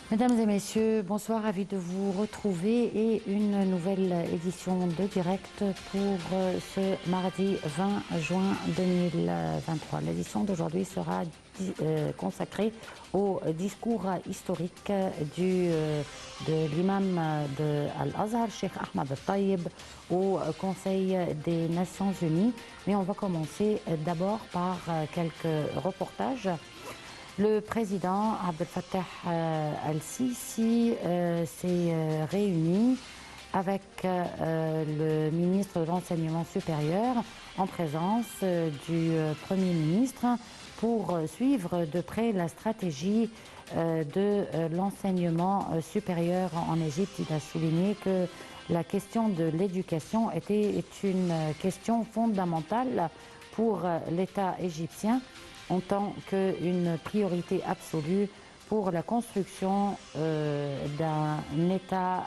Mesdames et messieurs, bonsoir, ravi de vous retrouver et une nouvelle édition de direct pour ce mardi 20 juin 2023. L'édition d'aujourd'hui sera consacrée au discours historique de l'imam de Al-Azhar, Cheikh Ahmed Al-Taïb, au Conseil des Nations Unies. Mais on va commencer d'abord par quelques reportages. Le président Abdel Fattah al-Sisi s'est réuni avec le ministre de l'Enseignement supérieur en présence du Premier ministre pour suivre de près la stratégie de l'enseignement supérieur en Égypte. Il a souligné que la question de l'éducation est une question fondamentale pour l'État égyptien en tant qu'une priorité absolue pour la construction d'un État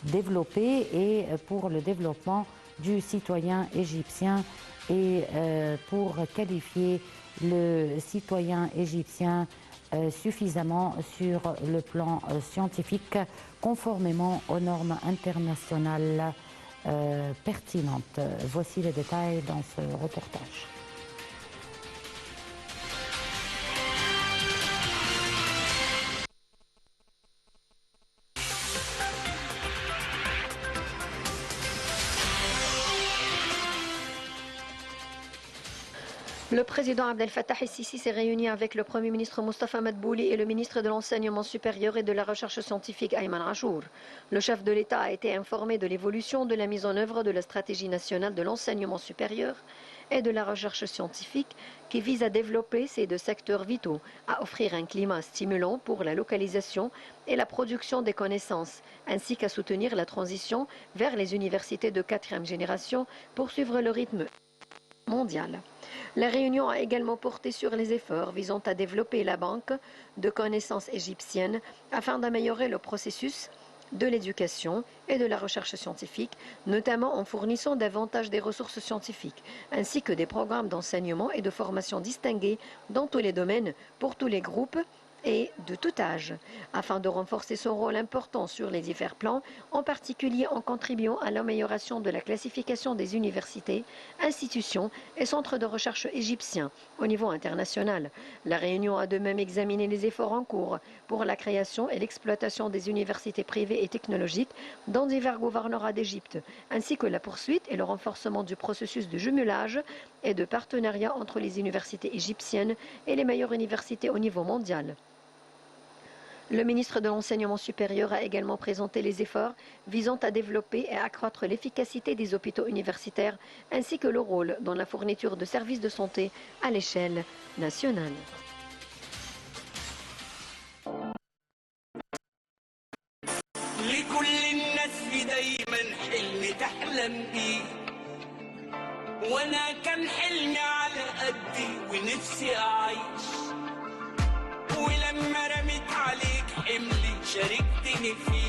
développé et pour le développement du citoyen égyptien et pour qualifier le citoyen égyptien suffisamment sur le plan scientifique conformément aux normes internationales pertinentes. Voici les détails dans ce reportage. Le président Abdel Fattah el-Sisi s'est réuni avec le Premier ministre Mustafa Madbouli et le ministre de l'Enseignement supérieur et de la Recherche scientifique Ayman Achour. Le chef de l'État a été informé de l'évolution de la mise en œuvre de la stratégie nationale de l'enseignement supérieur et de la recherche scientifique qui vise à développer ces deux secteurs vitaux, à offrir un climat stimulant pour la localisation et la production des connaissances, ainsi qu'à soutenir la transition vers les universités de 4e génération pour suivre le rythme mondial. La réunion a également porté sur les efforts visant à développer la banque de connaissances égyptienne afin d'améliorer le processus de l'éducation et de la recherche scientifique, notamment en fournissant davantage des ressources scientifiques, ainsi que des programmes d'enseignement et de formation distingués dans tous les domaines pour tous les groupes et de tout âge, afin de renforcer son rôle important sur les divers plans, en particulier en contribuant à l'amélioration de la classification des universités, institutions et centres de recherche égyptiens au niveau international. La réunion a de même examiné les efforts en cours pour la création et l'exploitation des universités privées et technologiques dans divers gouvernorats d'Égypte, ainsi que la poursuite et le renforcement du processus de jumelage et de partenariat entre les universités égyptiennes et les meilleures universités au niveau mondial. Le ministre de l'Enseignement supérieur a également présenté les efforts visant à développer et accroître l'efficacité des hôpitaux universitaires ainsi que le rôle dans la fourniture de services de santé à l'échelle nationale. ولما رميت عليك حملي شاركتني فيه